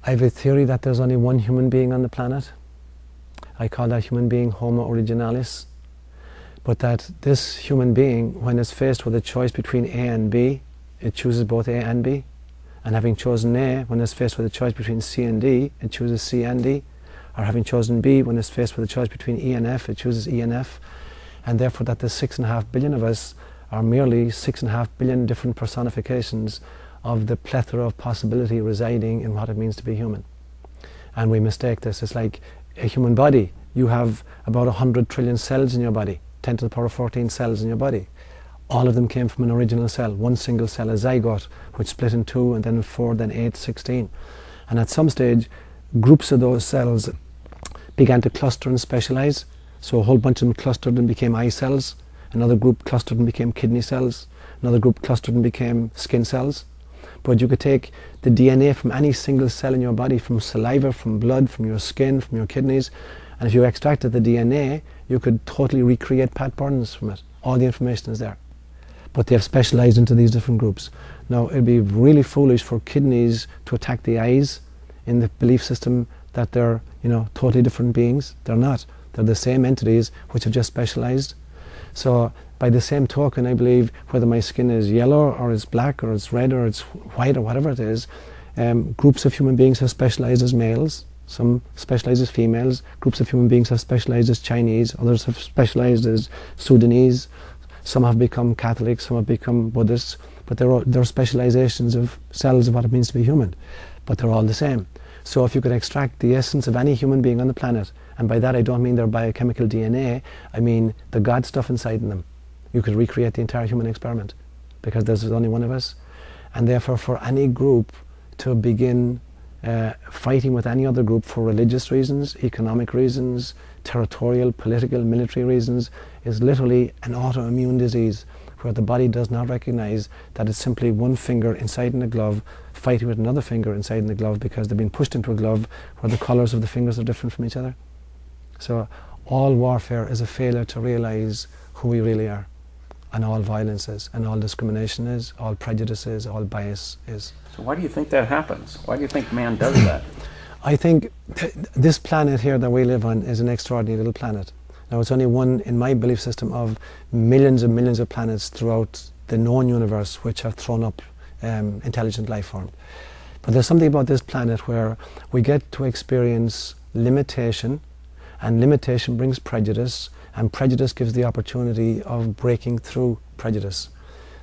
I have a theory that there's only one human being on the planet. I call that human being Homo originalis. But that this human being, when it's faced with a choice between A and B, it chooses both A and B. And having chosen A, when it's faced with a choice between C and D, it chooses C and D. Or having chosen B, when it's faced with a choice between E and F, it chooses E and F. And therefore that the 6.5 billion of us are merely 6.5 billion different personifications of the plethora of possibility residing in what it means to be human. And we mistake this. It's like a human body. You have about 100 trillion cells in your body, 10 to the power of 14 cells in your body. All of them came from an original cell, one single cell, a zygote, which split in 2 and then 4, then 8, 16. And at some stage, groups of those cells began to cluster and specialize. So a whole bunch of them clustered and became eye cells. Another group clustered and became kidney cells. Another group clustered and became skin cells. But you could take the DNA from any single cell in your body, from saliva, from blood, from your skin, from your kidneys, and if you extracted the DNA, you could totally recreate Pat Burns from it. All the information is there. But they have specialized into these different groups. Now, it'd be really foolish for kidneys to attack the eyes in the belief system that they're, totally different beings. They're not. They're the same entities which have just specialized. So by the same token, I believe whether my skin is yellow or it's black or it's red or it's white or whatever it is, groups of human beings have specialized as males, some specialize as females, groups of human beings have specialized as Chinese, others have specialized as Sudanese, some have become Catholics, some have become Buddhists, but they're specializations of cells of what it means to be human, but they're all the same. So if you could extract the essence of any human being on the planet, and by that I don't mean their biochemical DNA, I mean the God stuff inside in them, you could recreate the entire human experiment, because there's only one of us. And therefore for any group to begin fighting with any other group for religious reasons, economic reasons, territorial, political, military reasons, is literally an autoimmune disease where the body does not recognize that it's simply one finger inside in a glove fighting with another finger inside in the glove because they've been pushed into a glove where the colors of the fingers are different from each other. So all warfare is a failure to realize who we really are, and all violence is, and all discrimination is, all prejudice is, all bias is. So why do you think that happens? Why do you think man does that? I think this planet here that we live on is an extraordinary little planet. Now it's only one, in my belief system, of millions and millions of planets throughout the known universe which have thrown up intelligent life form. But there's something about this planet where we get to experience limitation, and limitation brings prejudice, and prejudice gives the opportunity of breaking through prejudice.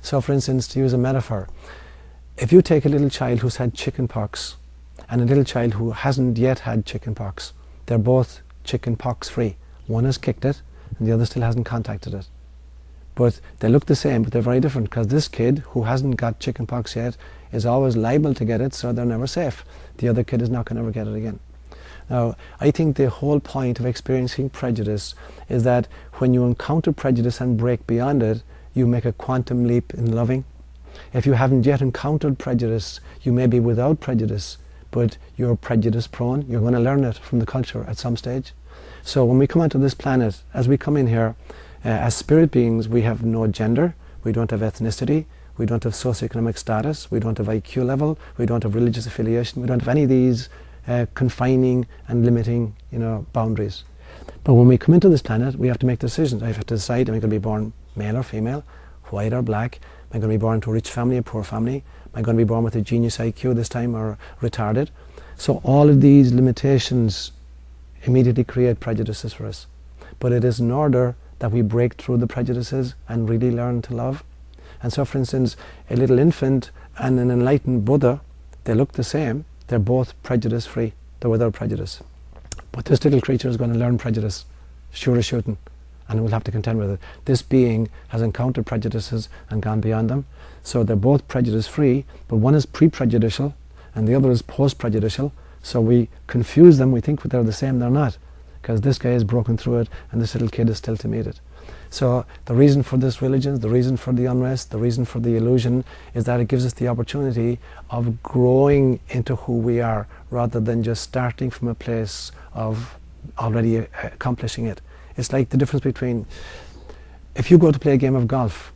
So for instance, to use a metaphor, if you take a little child who's had chicken pox and a little child who hasn't yet had chicken pox, they're both chicken pox free. One has kicked it and the other still hasn't contacted it. But they look the same, but they're very different, because this kid who hasn't got chicken pox yet is always liable to get it, so they're never safe. The other kid is not going to ever get it again. Now, I think the whole point of experiencing prejudice is that when you encounter prejudice and break beyond it, you make a quantum leap in loving. If you haven't yet encountered prejudice, you may be without prejudice, but you're prejudice prone. You're going to learn it from the culture at some stage. So when we come onto this planet, as we come in here, as spirit beings, we have no gender, we don't have ethnicity, we don't have socioeconomic status, we don't have IQ level, we don't have religious affiliation, we don't have any of these confining and limiting, boundaries. But when we come into this planet, we have to make decisions. I have to decide, am I going to be born male or female, white or black? Am I going to be born into a rich family, a poor family? Am I going to be born with a genius IQ this time, or retarded? So all of these limitations immediately create prejudices for us. But it is in order that we break through the prejudices and really learn to love. And so for instance, a little infant and an enlightened Buddha, they look the same. They're both prejudice free. They're without prejudice. But this little creature is going to learn prejudice, sure as shooting, and we'll have to contend with it. This being has encountered prejudices and gone beyond them. So they're both prejudice free, but one is pre-prejudicial and the other is post-prejudicial. So we confuse them, we think they're the same, they're not, because this guy has broken through it and this little kid is still to meet it. So the reason for this religion, the reason for the unrest, the reason for the illusion is that it gives us the opportunity of growing into who we are, rather than just starting from a place of already accomplishing it. It's like the difference between, if you go to play a game of golf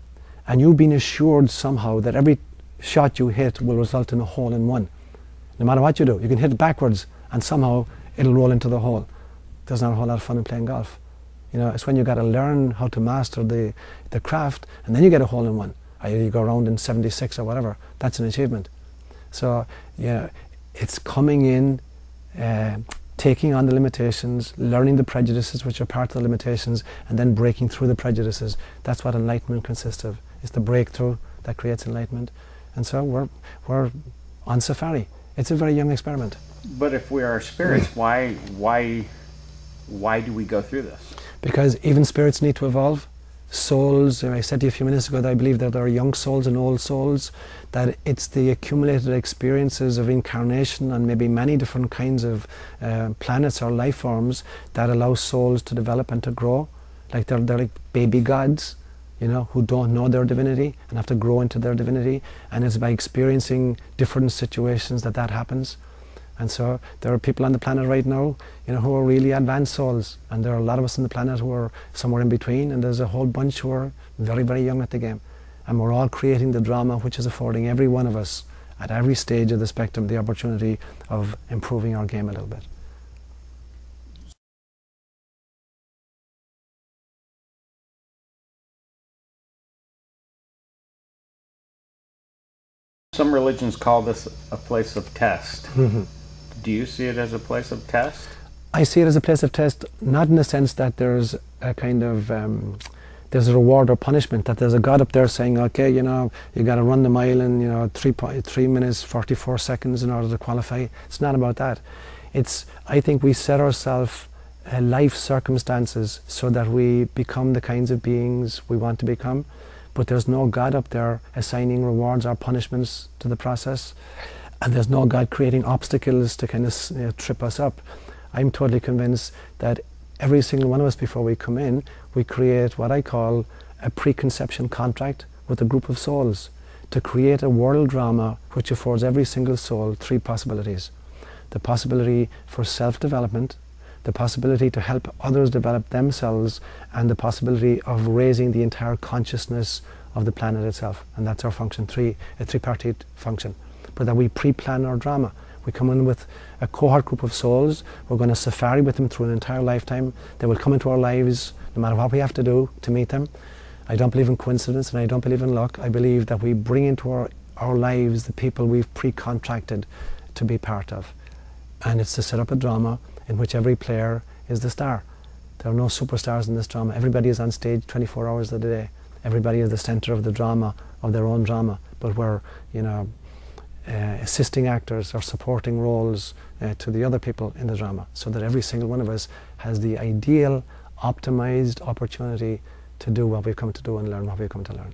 and you've been assured somehow that every shot you hit will result in a hole in one, No matter what you do, you can hit it backwards and somehow it'll roll into the hole. There's not a whole lot of fun in playing golf. You know, it's when you got to learn how to master the craft, and then you get a hole in one. Or you go around in 76 or whatever. That's an achievement. So, yeah, it's coming in, taking on the limitations, learning the prejudices which are part of the limitations, and then breaking through the prejudices. That's what enlightenment consists of. It's the breakthrough that creates enlightenment. And so we're on safari. It's a very young experiment. But if we are spirits, why do we go through this? Because even spirits need to evolve. Souls, I said to you a few minutes ago that I believe that there are young souls and old souls, that it's the accumulated experiences of incarnation on maybe many different kinds of planets or life forms that allow souls to develop and to grow. Like they're like baby gods, you know, who don't know their divinity and have to grow into their divinity, and it's by experiencing different situations that happens. And so there are people on the planet right now, you know, who are really advanced souls, and there are a lot of us on the planet who are somewhere in between, and there's a whole bunch who are very, very young at the game. And we're all creating the drama which is affording every one of us at every stage of the spectrum the opportunity of improving our game a little bit. Some religions call this a place of test. Do you see it as a place of test? I see it as a place of test, not in the sense that there's a kind of there's a reward or punishment, that there's a God up there saying, okay, you know, you got to run the mile in, you know, 3 minutes 44 seconds in order to qualify. It's not about that. It's, I think we set ourselves life circumstances so that we become the kinds of beings we want to become, but there's no God up there assigning rewards or punishments to the process. And there's no God creating obstacles to kind of trip us up. I'm totally convinced that every single one of us, before we come in, we create what I call a preconception contract with a group of souls to create a world drama which affords every single soul 3 possibilities. The possibility for self-development, the possibility to help others develop themselves, and the possibility of raising the entire consciousness of the planet itself. And that's our function, a tripartite function. But that we pre-plan our drama. We come in with a cohort group of souls. We're going to safari with them through an entire lifetime. They will come into our lives no matter what we have to do to meet them. I don't believe in coincidence, and I don't believe in luck. I believe that we bring into our lives the people we've pre-contracted to be part of. And it's to set up a drama in which every player is the star. There are no superstars in this drama. Everybody is on stage 24 hours of the day. Everybody is the center of the drama, of their own drama. But we're, you know, assisting actors or supporting roles to the other people in the drama, so that every single one of us has the ideal, optimized opportunity to do what we've come to do and learn what we've come to learn.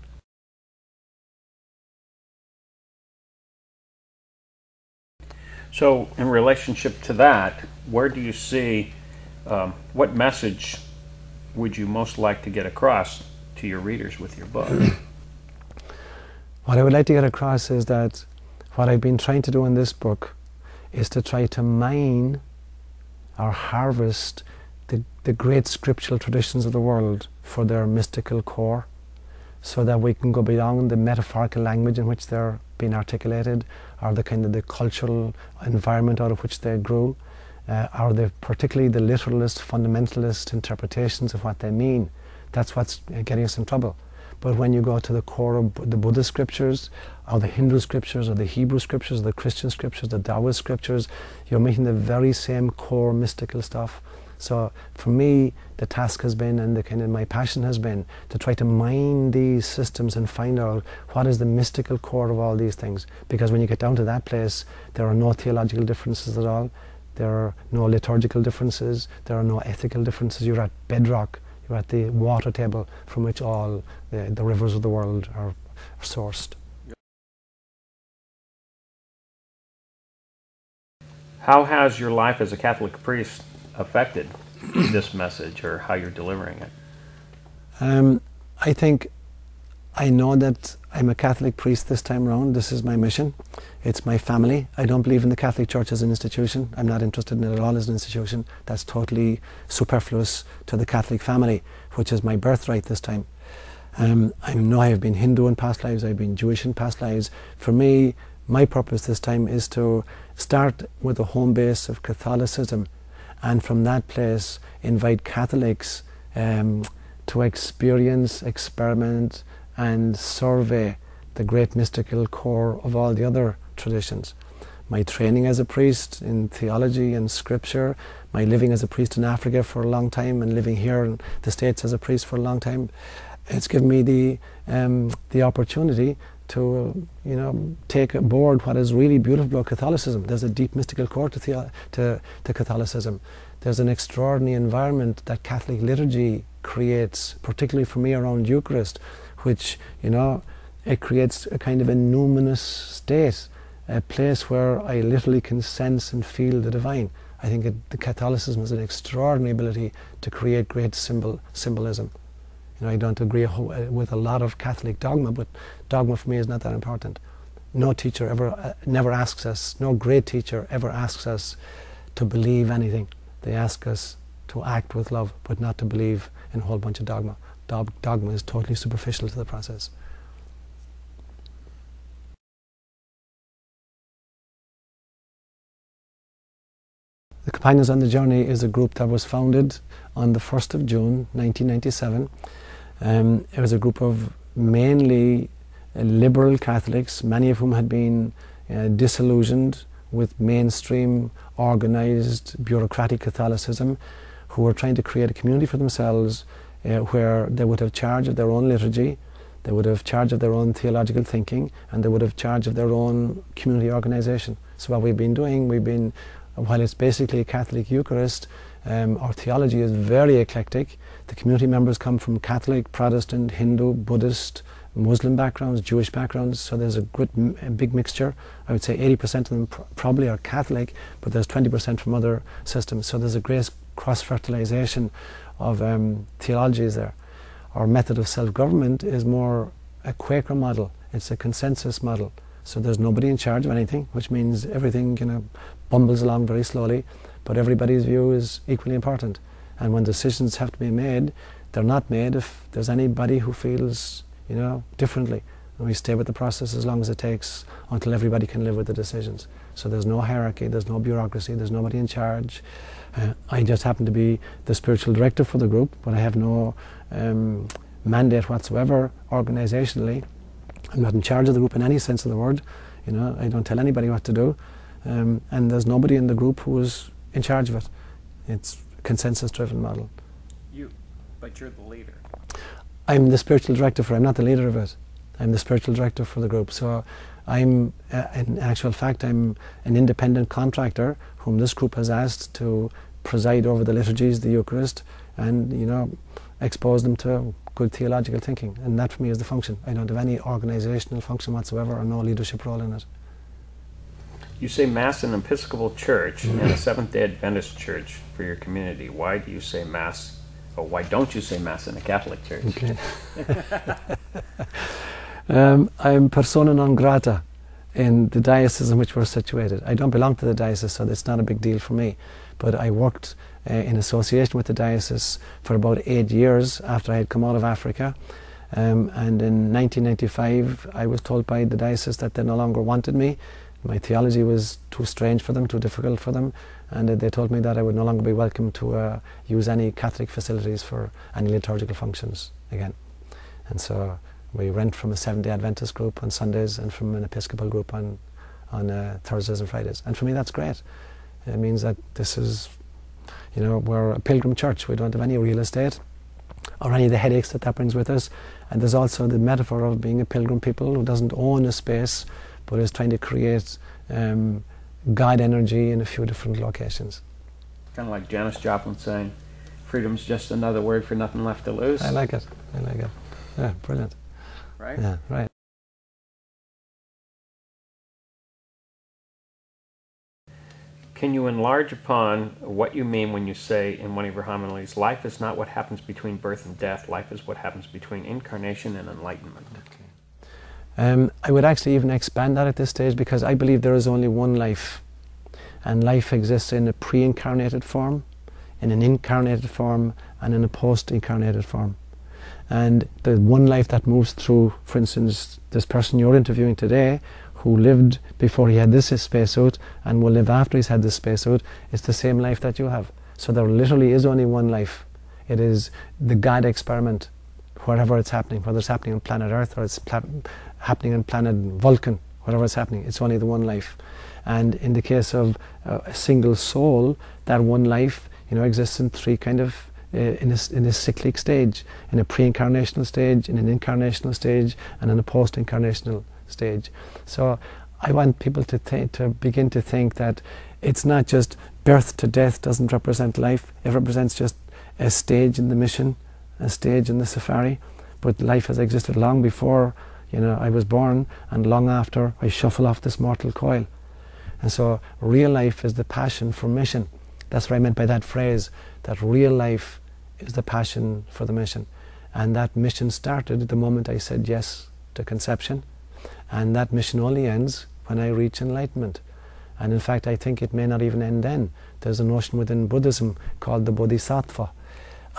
So in relationship to that, where do you see, what message would you most like to get across to your readers with your book? What I would like to get across is that what I've been trying to do in this book is to try to mine or harvest the great scriptural traditions of the world for their mystical core, so that we can go beyond the metaphorical language in which they're being articulated, or the kind of the cultural environment out of which they grew, or particularly the literalist, fundamentalist interpretations of what they mean. That's what's getting us in trouble. But when you go to the core of the Buddhist scriptures, or the Hindu scriptures, or the Hebrew scriptures, or the Christian scriptures, the Taoist scriptures, you're meeting the very same core mystical stuff. So for me, the task has been, and the kind of my passion has been, to try to mine these systems and find out what is the mystical core of all these things. Because when you get down to that place, there are no theological differences at all. There are no liturgical differences. There are no ethical differences. You're at bedrock. You're at the water table from which all the rivers of the world are sourced. How has your life as a Catholic priest affected this message, or how you're delivering it? I think I know that I'm a Catholic priest this time around. This is my mission. It's my family. I don't believe in the Catholic Church as an institution. I'm not interested in it at all as an institution. That's totally superfluous to the Catholic family, which is my birthright this time. I know I have been Hindu in past lives. I've been Jewish in past lives. For me, my purpose this time is to start with a home base of Catholicism, and from that place invite Catholics to experience, experiment, and survey the great mystical core of all the other traditions. My training as a priest in theology and scripture, my living as a priest in Africa for a long time, and living here in the States as a priest for a long time, it's given me the opportunity to take aboard what is really beautiful about Catholicism. There's a deep mystical core to Catholicism. There's an extraordinary environment that Catholic liturgy creates, particularly for me around Eucharist, which it creates a kind of a numinous state, a place where I literally can sense and feel the divine. I think the Catholicism has an extraordinary ability to create great symbolism. I don't agree with a lot of Catholic dogma, but dogma for me is not that important. No teacher never asks us, no great teacher ever asks us to believe anything. They ask us to act with love, but not to believe in a whole bunch of dogma. Dogma is totally superficial to the process. The Companions on the Journey is a group that was founded on the 1st of June 1997. It was a group of mainly liberal Catholics, many of whom had been disillusioned with mainstream, organised, bureaucratic Catholicism, who were trying to create a community for themselves where they would have charge of their own liturgy, they would have charge of their own theological thinking, and they would have charge of their own community organisation. So what we've been doing, while it's basically a Catholic Eucharist, our theology is very eclectic. The community members come from Catholic, Protestant, Hindu, Buddhist, Muslim backgrounds, Jewish backgrounds, so there's a big mixture. I would say 80% of them probably are Catholic, but there's 20% from other systems, so there's a great cross-fertilization of theologies there. Our method of self-government is more a Quaker model. It's a consensus model. So there's nobody in charge of anything, which means everything bumbles along very slowly, but everybody's view is equally important. And when decisions have to be made, they're not made if there's anybody who feels differently. And we stay with the process as long as it takes until everybody can live with the decisions. So there's no hierarchy, there's no bureaucracy, there's nobody in charge. I just happen to be the spiritual director for the group, but I have no mandate whatsoever organisationally. I'm not in charge of the group in any sense of the word. I don't tell anybody what to do. And there's nobody in the group who is in charge of it. It's a consensus-driven model. But you're the leader. I'm the spiritual director I'm not the leader of it. I'm the spiritual director for the group. So in actual fact, I'm an independent contractor whom this group has asked to preside over the liturgies, the Eucharist, and expose them to good theological thinking. And that for me is the function. I don't have any organisational function whatsoever or no leadership role in it. You say Mass in an Episcopal church and a Seventh-day Adventist church for your community. Why do you say Mass, or why don't you say Mass in a Catholic church? Okay. I'm persona non grata in the diocese in which we're situated. I don't belong to the diocese, so it's not a big deal for me. But I worked in association with the diocese for about 8 years after I had come out of Africa. And in 1995, I was told by the diocese that they no longer wanted me. My theology was too strange for them, too difficult for them, and they told me that I would no longer be welcome to use any Catholic facilities for any liturgical functions again. And so we went from a Seventh-day Adventist group on Sundays and from an Episcopal group on Thursdays and Fridays. And for me that's great. It means that this is, we're a pilgrim church. We don't have any real estate or any of the headaches that brings with us. And there's also the metaphor of being a pilgrim people who doesn't own a space, but is trying to create God energy in a few different locations. Kind of like Janis Joplin saying, freedom's just another word for nothing left to lose. I like it. Yeah, brilliant. Right? Yeah, right. Can you enlarge upon what you mean when you say in one of your homilies, life is not what happens between birth and death, life is what happens between incarnation and enlightenment? Okay. I would actually even expand that at this stage, because I believe there is only one life, and life exists in a pre-incarnated form, in an incarnated form, and in a post-incarnated form. And the one life that moves through, for instance, this person you're interviewing today, who lived before he had this spacesuit and will live after he's had this spacesuit, it's the same life that you have. So there literally is only one life. It is the God experiment, wherever it's happening, whether it's happening on planet Earth or it's happening on planet Vulcan, wherever it's happening, it's only the one life. And in the case of a single soul, that one life, exists in three kind of in a cyclic stage, in a pre-incarnational stage, in an incarnational stage, and in a post-incarnational stage. So I want people to begin to think that it's not just birth to death doesn't represent life. It represents just a stage in the mission, a stage in the safari. But life has existed long before I was born, and long after I shuffle off this mortal coil. And so real life is the passion for mission. That's what I meant by that phrase, that real life is the passion for the mission. And that mission started the moment I said yes to conception. And that mission only ends when I reach enlightenment. And in fact, I think it may not even end then. There's a notion within Buddhism called the Bodhisattva.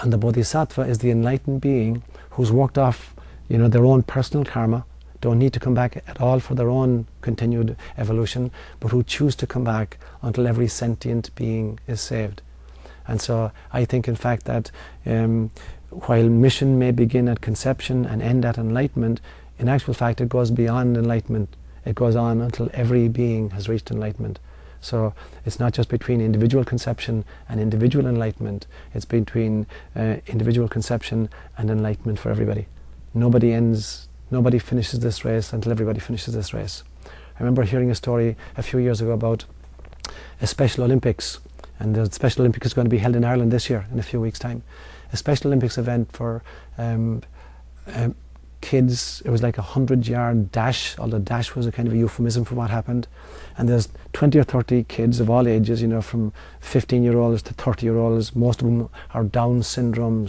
And the Bodhisattva is the enlightened being who's worked off, their own personal karma, don't need to come back at all for their own continued evolution, but who choose to come back until every sentient being is saved. And so I think, in fact, that while mission may begin at conception and end at enlightenment, in actual fact it goes beyond enlightenment. It goes on until every being has reached enlightenment. So it's not just between individual conception and individual enlightenment, it's between individual conception and enlightenment for everybody. Nobody finishes this race until everybody finishes this race. I remember hearing a story a few years ago about a Special Olympics, and the Special Olympics is going to be held in Ireland this year in a few weeks' time. A Special Olympics event for kids. It was like 100-yard dash, although dash was a kind of a euphemism for what happened. And there's 20 or 30 kids of all ages, from 15-year-olds to 30-year-olds. Most of them are Down syndrome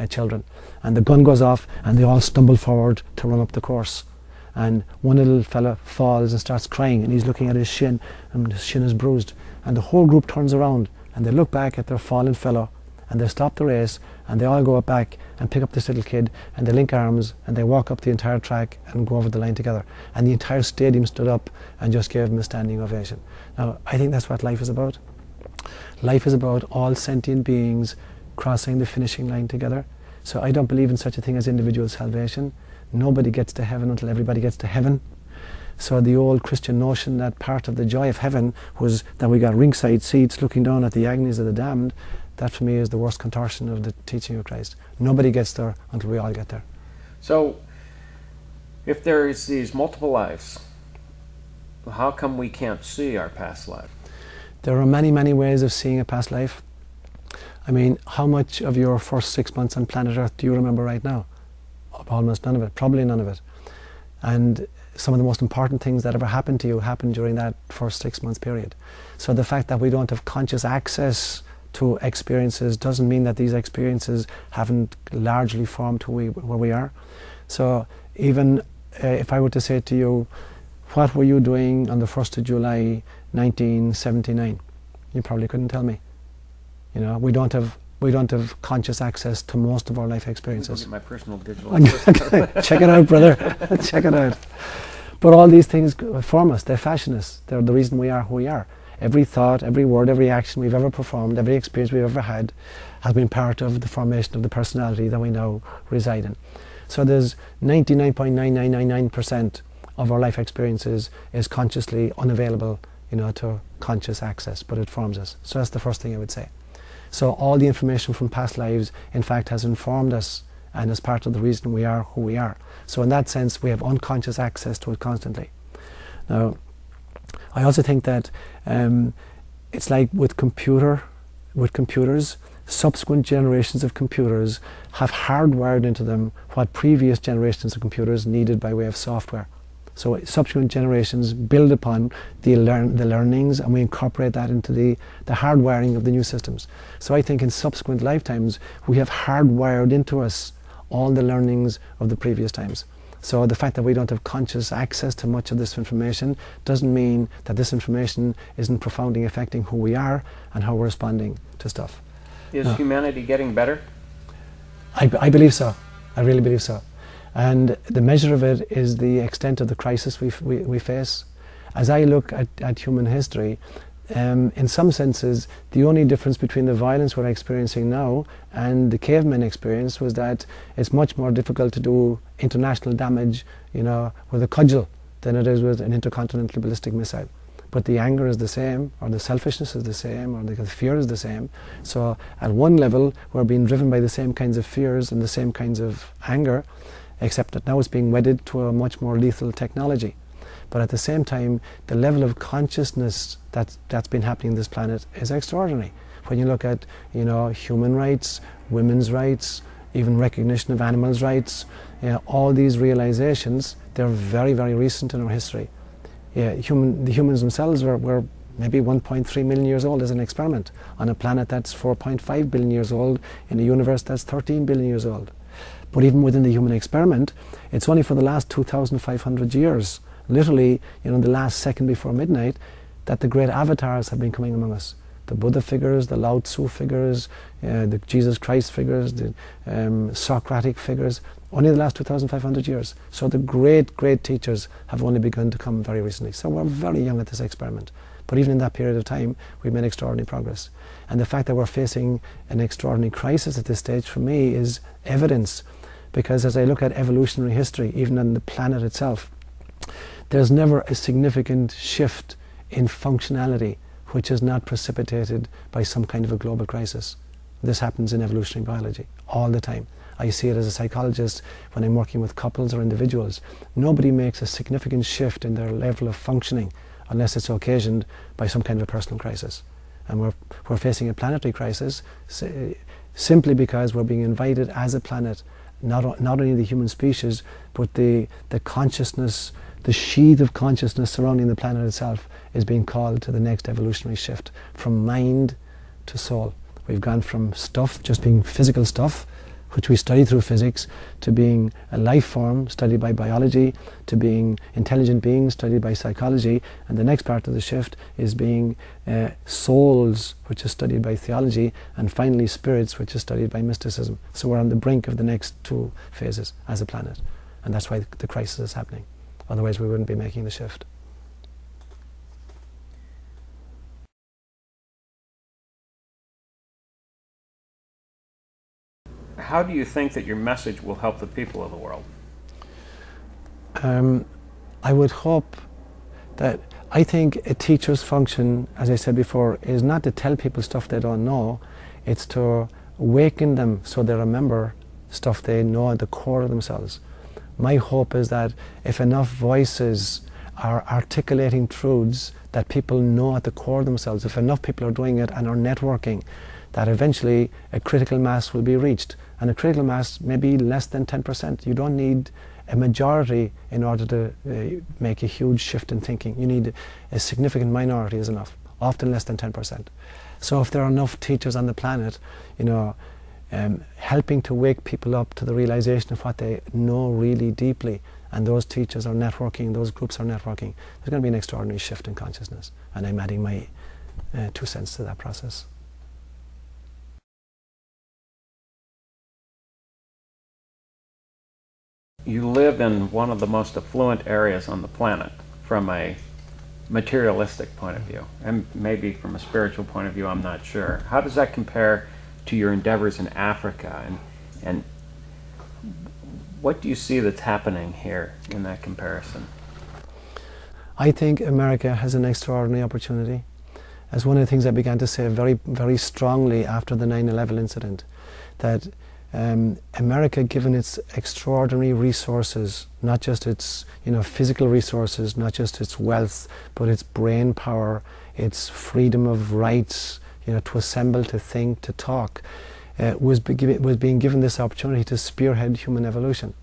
children. And the gun goes off and they all stumble forward to run up the course. And one little fella falls and starts crying, and he's looking at his shin, and his shin is bruised. And the whole group turns around and they look back at their fallen fellow, and they stop the race, and they all go back and pick up this little kid, and they link arms and they walk up the entire track and go over the line together. And the entire stadium stood up and just gave him a standing ovation. Now, I think that's what life is about. Life is about all sentient beings crossing the finishing line together. So I don't believe in such a thing as individual salvation. Nobody gets to heaven until everybody gets to heaven. So the old Christian notion that part of the joy of heaven was that we got ringside seats looking down at the agonies of the damned, that for me is the worst contortion of the teaching of Christ. Nobody gets there until we all get there. So if there is these multiple lives, how come we can't see our past life? There are many, many ways of seeing a past life. I mean, how much of your first 6 months on planet Earth do you remember right now? Almost none of it, probably none of it. And some of the most important things that ever happened to you happened during that first 6 months period. So the fact that we don't have conscious access to experiences doesn't mean that these experiences haven't largely formed where we are. So even if I were to say to you, what were you doing on the 1st of July 1979? You probably couldn't tell me. We don't have conscious access to most of our life experiences. My personal digital. Check it out, brother. Check it out. But all these things form us. They fashion us. They're the reason we are who we are. Every thought, every word, every action we've ever performed, every experience we've ever had has been part of the formation of the personality that we now reside in. So there's 99.9999% of our life experiences is consciously unavailable, to conscious access, but it forms us. So that's the first thing I would say. So all the information from past lives, in fact, has informed us and is part of the reason we are who we are. So in that sense, we have unconscious access to it constantly. Now, I also think that it's like with computers, subsequent generations of computers have hardwired into them what previous generations of computers needed by way of software. So subsequent generations build upon the learnings, and we incorporate that into the hardwiring of the new systems. So I think in subsequent lifetimes we have hardwired into us all the learnings of the previous times. So the fact that we don't have conscious access to much of this information doesn't mean that this information isn't profoundly affecting who we are and how we're responding to stuff. Is humanity getting better? I believe so. I really believe so. And the measure of it is the extent of the crisis we face. as I look at human history, in some senses, the only difference between the violence we're experiencing now and the cavemen experience was that it's much more difficult to do international damage, with a cudgel than it is with an intercontinental ballistic missile. But the anger is the same, or the selfishness is the same, or the fear is the same. So at one level, we're being driven by the same kinds of fears and the same kinds of anger, except that now it's being wedded to a much more lethal technology. But at the same time, the level of consciousness that's been happening on this planet is extraordinary. When you look at, human rights, women's rights, even recognition of animals' rights, all these realizations, they're very, very recent in our history. The humans themselves were maybe 1.3 million years old as an experiment on a planet that's 4.5 billion years old, in a universe that's 13 billion years old. But even within the human experiment, it's only for the last 2,500 years, literally, the last second before midnight, that the great avatars have been coming among us. The Buddha figures, the Lao Tzu figures, the Jesus Christ figures, the Socratic figures, only the last 2,500 years. So the great, great teachers have only begun to come very recently. So we're very young at this experiment. But even in that period of time, we've made extraordinary progress. And the fact that we're facing an extraordinary crisis at this stage, for me, is evidence. Because as I look at evolutionary history, even on the planet itself, there's never a significant shift in functionality which is not precipitated by some kind of a global crisis. This happens in evolutionary biology all the time. I see it as a psychologist when I'm working with couples or individuals. Nobody makes a significant shift in their level of functioning unless it's occasioned by some kind of a personal crisis. And we're facing a planetary crisis simply because we're being invited as a planet, not only the human species, but the consciousness, the sheath of consciousness surrounding the planet itself is being called to the next evolutionary shift, from mind to soul. We've gone from stuff, just being physical stuff, which we study through physics, to being a life form studied by biology, to being intelligent beings studied by psychology, and the next part of the shift is being souls, which is studied by theology, and finally spirits, which is studied by mysticism. So we're on the brink of the next two phases as a planet, and that's why the crisis is happening. Otherwise we wouldn't be making the shift. How do you think that your message will help the people of the world? I would hope that, I think a teacher's function, as I said before, is not to tell people stuff they don't know, it's to awaken them so they remember stuff they know at the core of themselves. My hope is that if enough voices are articulating truths that people know at the core of themselves, if enough people are doing it and are networking, that eventually a critical mass will be reached. And a critical mass may be less than 10%. You don't need a majority in order to make a huge shift in thinking. You need a significant minority is enough, often less than 10%. So if there are enough teachers on the planet, helping to wake people up to the realization of what they know really deeply, and those teachers are networking, those groups are networking, there's going to be an extraordinary shift in consciousness. And I'm adding my 2 cents to that process. You live in one of the most affluent areas on the planet from a materialistic point of view, and maybe from a spiritual point of view, I'm not sure. How does that compare to your endeavors in Africa, and what do you see that's happening here in that comparison? I think America has an extraordinary opportunity. As one of the things I began to say very, very strongly after the 9/11 incident, that America, given its extraordinary resources, not just its physical resources, not just its wealth, but its brain power, its freedom of rights, to assemble, to think, to talk, was being given this opportunity to spearhead human evolution.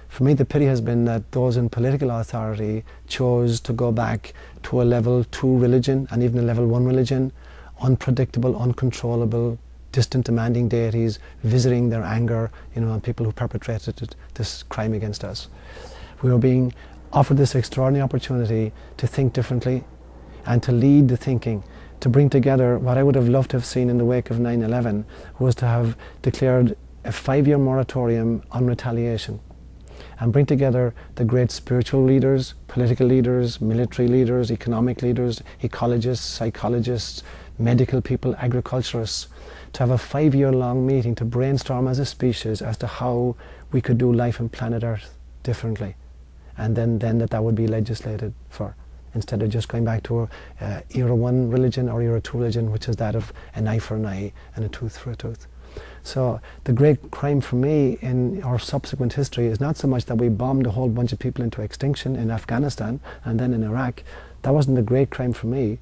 For me, the pity has been that those in political authority chose to go back to a level 2 religion, and even a level 1 religion, unpredictable, uncontrollable, distant, demanding deities visiting their anger, on people who perpetrated this crime against us. We were being offered this extraordinary opportunity to think differently and to lead the thinking, to bring together what I would have loved to have seen in the wake of 9/11 was to have declared a 5-year moratorium on retaliation, and bring together the great spiritual leaders, political leaders, military leaders, economic leaders, ecologists, psychologists, medical people, agriculturists, to have a 5-year-long meeting to brainstorm as a species as to how we could do life on planet Earth differently, and then that would be legislated for, instead of just going back to era 1 religion or era 2 religion, which is that of an eye for an eye and a tooth for a tooth. So the great crime for me in our subsequent history is not so much that we bombed a whole bunch of people into extinction in Afghanistan and then in Iraq. That wasn't the great crime for me.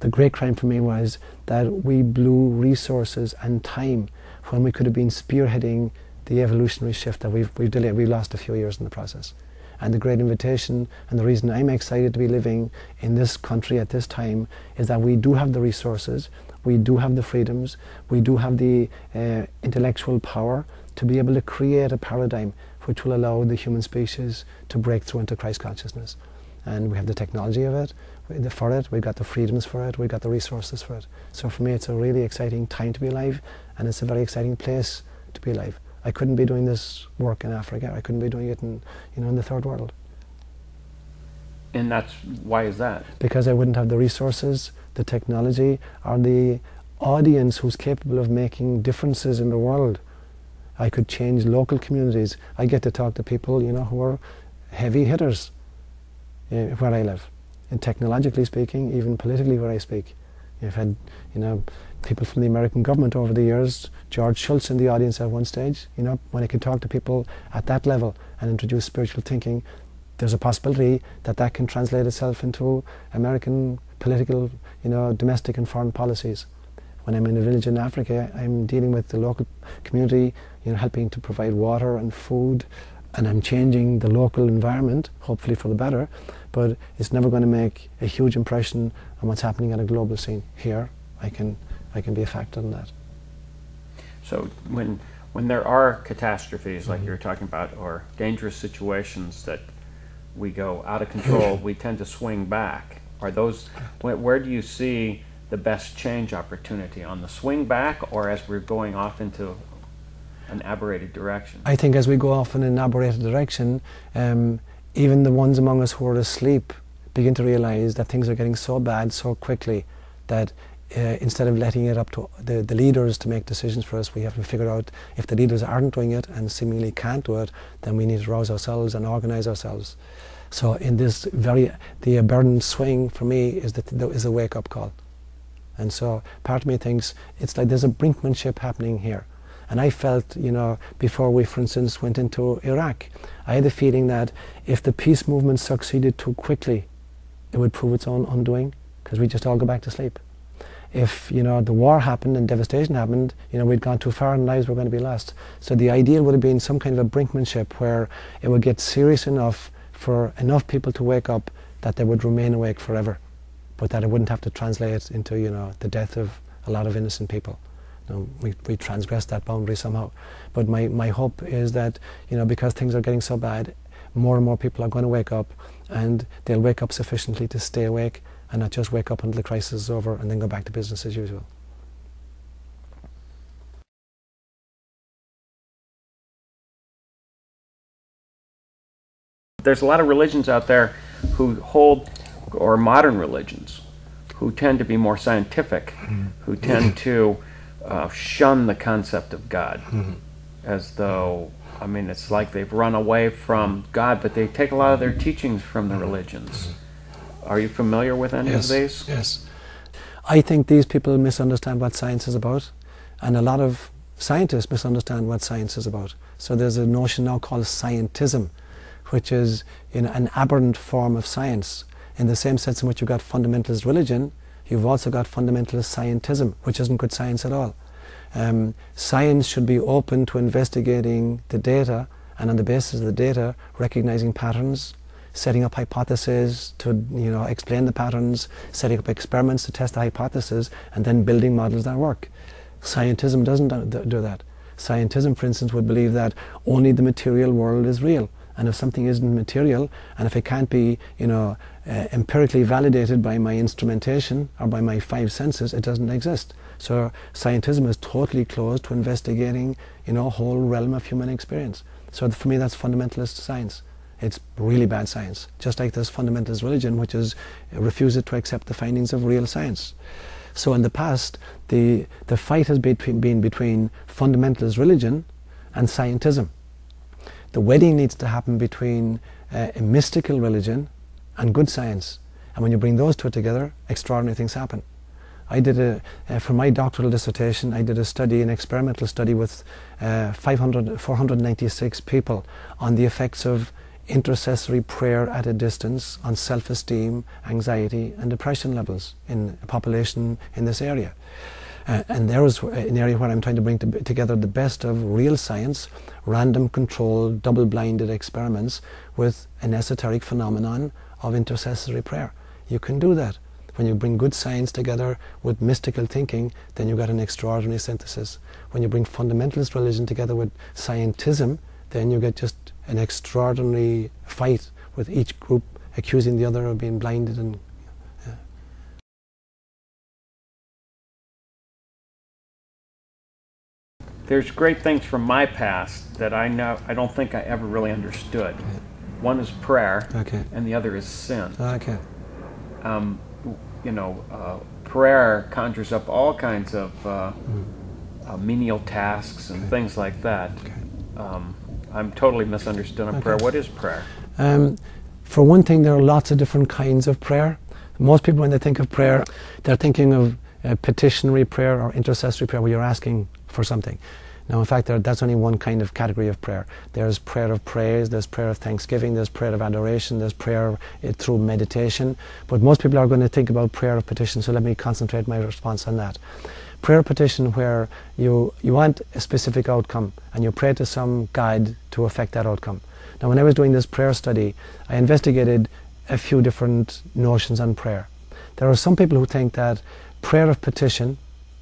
The great crime for me was that we blew resources and time when we could have been spearheading the evolutionary shift that we've delayed. We lost a few years in the process. And the great invitation, and the reason I'm excited to be living in this country at this time, is that we do have the resources, we do have the freedoms, we do have the intellectual power to be able to create a paradigm which will allow the human species to break through into Christ consciousness. And we have the technology of it, for it, we've got the freedoms for it, we've got the resources for it. So for me it's a really exciting time to be alive, and it's a very exciting place to be alive. I couldn't be doing this work in Africa, I couldn't be doing it in, in the third world. And why is that? Because I wouldn't have the resources, the technology, or the audience who's capable of making differences in the world. I could change local communities. I get to talk to people, who are heavy hitters where I live. And technologically speaking, even politically where I speak. I've had, people from the American government over the years, George Shultz in the audience at one stage, when I could talk to people at that level and introduce spiritual thinking, there's a possibility that that can translate itself into American political, domestic and foreign policies. When I'm in a village in Africa, I'm dealing with the local community, helping to provide water and food, and I'm changing the local environment, hopefully for the better, but it's never going to make a huge impression on what's happening at a global scene. Here, I can be a factor in that. So when there are catastrophes like you were talking about, or dangerous situations that we go out of control, we tend to swing back. Are those, where do you see the best change opportunity, on the swing back or as we're going off into an aberrated direction? I think as we go off in an aberrated direction, even the ones among us who are asleep begin to realize that things are getting so bad so quickly that instead of letting it up to the leaders to make decisions for us, we have to figure out if the leaders aren't doing it and seemingly can't do it, then we need to rouse ourselves and organize ourselves. So in this the aberrant swing for me is a wake-up call. And so part of me thinks it's like there's a brinkmanship happening here. And I felt, before we, for instance, went into Iraq, I had the feeling that if the peace movement succeeded too quickly, it would prove its own undoing, because we'd just all go back to sleep. If, the war happened and devastation happened, we'd gone too far and lives were going to be lost. So the ideal would have been some kind of a brinkmanship where it would get serious enough for enough people to wake up that they would remain awake forever, but that it wouldn't have to translate into, the death of a lot of innocent people. We transgressed that boundary somehow. But my hope is that, because things are getting so bad, more and more people are going to wake up, and they'll wake up sufficiently to stay awake and not just wake up until the crisis is over and then go back to business as usual. There's a lot of religions out there who hold, or modern religions, who tend to be more scientific, who tend to shun the concept of God, as though, it's like they've run away from God, but they take a lot of their teachings from the religions. Are you familiar with any of these? Yes. I think these people misunderstand what science is about, and a lot of scientists misunderstand what science is about. So there's a notion now called scientism, which is an aberrant form of science. In the same sense in which you've got fundamentalist religion, you've also got fundamentalist scientism, which isn't good science at all. Science should be open to investigating the data, and on the basis of the data, recognizing patterns, setting up hypotheses to explain the patterns, setting up experiments to test the hypothesis, and then building models that work. Scientism doesn't do that. Scientism, for instance, would believe that only the material world is real, and if something isn't material, and if it can't be empirically validated by my instrumentation or by my 5 senses, it doesn't exist. So scientism is totally closed to investigating, you know, a whole realm of human experience. So for me, that's fundamentalist science. It's really bad science. Just like there's fundamentalist religion, which is refuses to accept the findings of real science. So in the past, the fight has been between fundamentalist religion and scientism. The wedding needs to happen between a mystical religion and good science. And when you bring those two together, extraordinary things happen. I did for my doctoral dissertation, I did a study, an experimental study with 496 people on the effects of intercessory prayer at a distance on self-esteem, anxiety and depression levels in a population in this area. And there was an area where I'm trying to bring together the best of real science, random controlled, double-blinded experiments with an esoteric phenomenon of intercessory prayer. You can do that. When you bring good science together with mystical thinking, then you got an extraordinary synthesis. When you bring fundamentalist religion together with scientism, then you get just an extraordinary fight with each group accusing the other of being blinded and There's great things from my past that I don't think I ever really understood. Okay. One is prayer, Okay. and the other is sin. Okay. You know, prayer conjures up all kinds of menial tasks and things like that. Okay. I'm totally misunderstood on prayer. What is prayer? For one thing, there are lots of different kinds of prayer. Most people, when they think of prayer, they're thinking of petitionary prayer or intercessory prayer, where you're asking for something. Now, in fact, that's only one kind of category of prayer. There's prayer of praise, there's prayer of thanksgiving, there's prayer of adoration, there's prayer through meditation. But most people are going to think about prayer of petition, so let me concentrate my response on that. Prayer of petition, where you want a specific outcome and you pray to some God to affect that outcome. Now, when I was doing this prayer study, I investigated a few different notions on prayer. There are some people who think that prayer of petition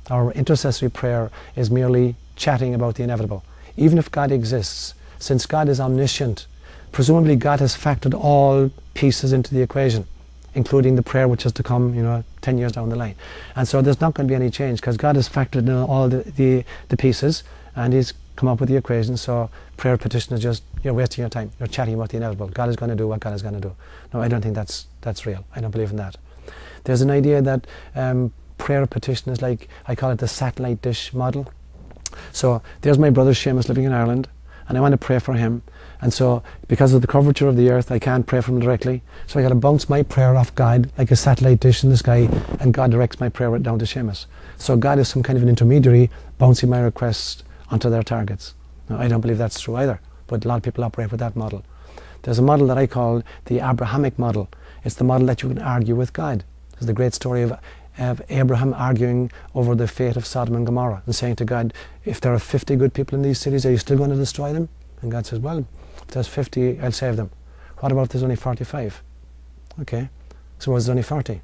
or intercessory prayer is merely chatting about the inevitable. Even if God exists, since God is omniscient, presumably God has factored all pieces into the equation, including the prayer which is to come, 10 years down the line. And so there's not going to be any change because God has factored in all the pieces and He's come up with the equation. So prayer of petition is just, you're wasting your time. You're chatting about the inevitable. God is going to do what God is going to do. No, I don't think that's real. I don't believe in that. There's an idea that prayer of petition is like, I call it the satellite dish model. So there's my brother Seamus living in Ireland, and I want to pray for him. And so because of the curvature of the earth, I can't pray for him directly. So I got to bounce my prayer off God like a satellite dish in the sky, and God directs my prayer right down to Seamus. So God is some kind of an intermediary bouncing my requests onto their targets. Now, I don't believe that's true either, but a lot of people operate with that model. There's a model that I call the Abrahamic model. It's the model that you can argue with God. There's the great story of Abraham arguing over the fate of Sodom and Gomorrah and saying to God, if there are 50 good people in these cities, are you still going to destroy them? And God says, well, if there's 50, I'll save them. What about if there's only 45? Okay, suppose there's only 40.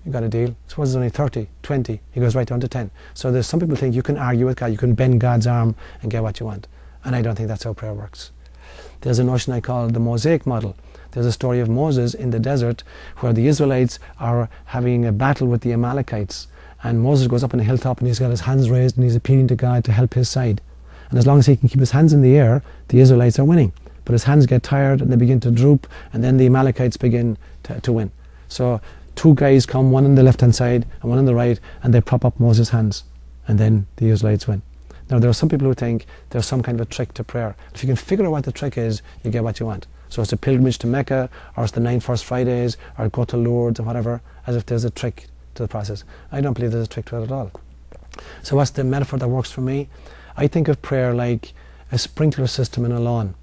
You got a deal. Suppose there's only 30, 20. He goes right down to 10. So there's some people think you can argue with God, you can bend God's arm and get what you want. And I don't think that's how prayer works. There's a notion I call the Mosaic model. There's a story of Moses in the desert where the Israelites are having a battle with the Amalekites, and Moses goes up on a hilltop and he's got his hands raised and he's appealing to God to help his side. And as long as he can keep his hands in the air, the Israelites are winning. But his hands get tired and they begin to droop, and then the Amalekites begin to win. So two guys come, one on the left hand side and one on the right, and they prop up Moses' hands, and then the Israelites win. Now there are some people who think there's some kind of a trick to prayer. If you can figure out what the trick is, you get what you want. So it's a pilgrimage to Mecca, or it's the 9 First Fridays, or go to Lourdes, or whatever, as if there's a trick to the process. I don't believe there's a trick to it at all. So what's the metaphor that works for me? I think of prayer like a sprinkler system in a lawn.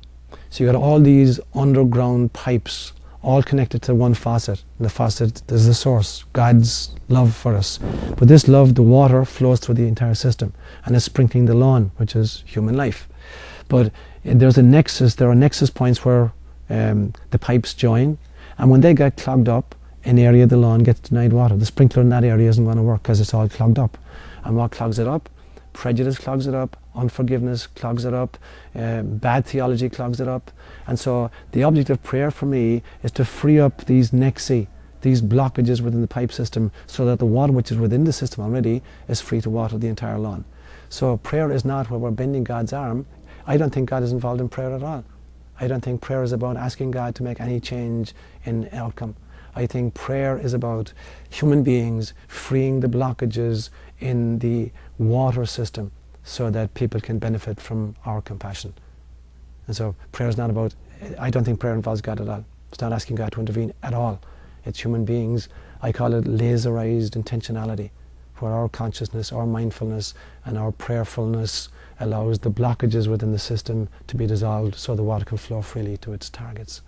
So you got all these underground pipes, all connected to one faucet. And the faucet is the source, God's love for us. But this love, the water, flows through the entire system, and is sprinkling the lawn, which is human life. But there's a nexus, there are nexus points where the pipes join, and when they get clogged up, an area of the lawn gets denied water. The sprinkler in that area isn't going to work because it's all clogged up. And what clogs it up? Prejudice clogs it up, unforgiveness clogs it up, bad theology clogs it up. And so the object of prayer for me is to free up these nexi these blockages within the pipe system so that the water which is within the system already is free to water the entire lawn. So prayer is not where we're bending God's arm. I don't think God is involved in prayer at all. I don't think prayer is about asking God to make any change in outcome. I think prayer is about human beings freeing the blockages in the water system so that people can benefit from our compassion. And so prayer is not about, I don't think prayer involves God at all. It's not asking God to intervene at all. It's human beings. I call it laserized intentionality, where our consciousness, our mindfulness, and our prayerfulness allows the blockages within the system to be dissolved so the water can flow freely to its targets.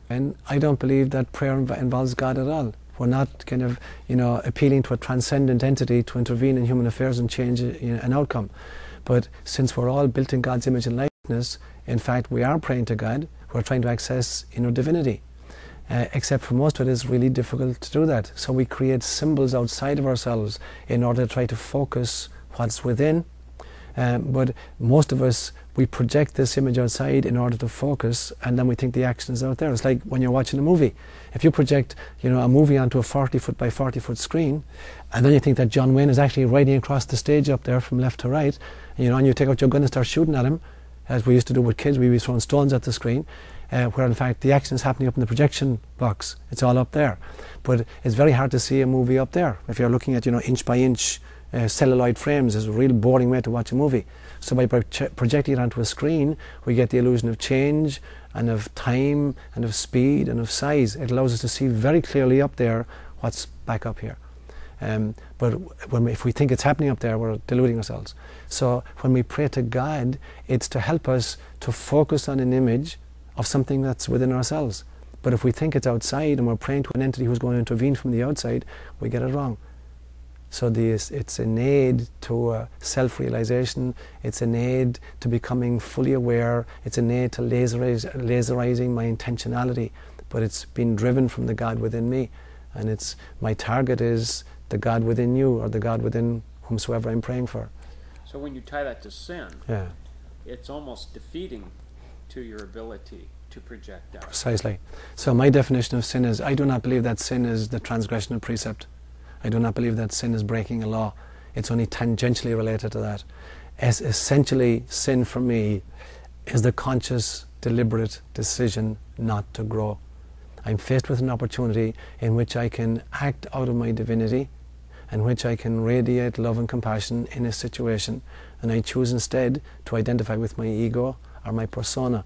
And I don't believe that prayer involves God at all. We're not kind of, appealing to a transcendent entity to intervene in human affairs and change an outcome. But since we're all built in God's image and likeness, in fact, we are praying to God. We're trying to access inner divinity. Except for most of it is really difficult to do that. So we create symbols outside of ourselves in order to try to focus what's within. But most of us, we project this image outside in order to focus, and then we think the action is out there. It's like when you're watching a movie. If you project, a movie onto a 40-foot by 40-foot screen, and then you think that John Wayne is actually riding across the stage up there from left to right, and you take out your gun and start shooting at him, as we used to do with kids. We'd be throwing stones at the screen, where in fact the action is happening up in the projection box. It's all up there. But it's very hard to see a movie up there. If you're looking at, inch by inch celluloid frames, is a real boring way to watch a movie. So by projecting it onto a screen, we get the illusion of change and of time and of speed and of size. It allows us to see very clearly up there what's back up here. But if we think it's happening up there, we're deluding ourselves. So when we pray to God, it's to help us to focus on an image of something that's within ourselves. But if we think it's outside and we're praying to an entity who's going to intervene from the outside, we get it wrong. So it's an aid to self-realization, it's an aid to becoming fully aware, it's an aid to laserizing my intentionality, but it's been driven from the God within me. And my target is the God within you, or the God within whomsoever I'm praying for. So when you tie that to sin, yeah, it's almost defeating to your ability to project out. Precisely. So my definition of sin is, I do not believe that sin is the transgression of precept. I do not believe that sin is breaking a law. It's only tangentially related to that. Essentially, sin for me is the conscious, deliberate decision not to grow. I'm faced with an opportunity in which I can act out of my divinity, in which I can radiate love and compassion in a situation, and I choose instead to identify with my ego or my persona,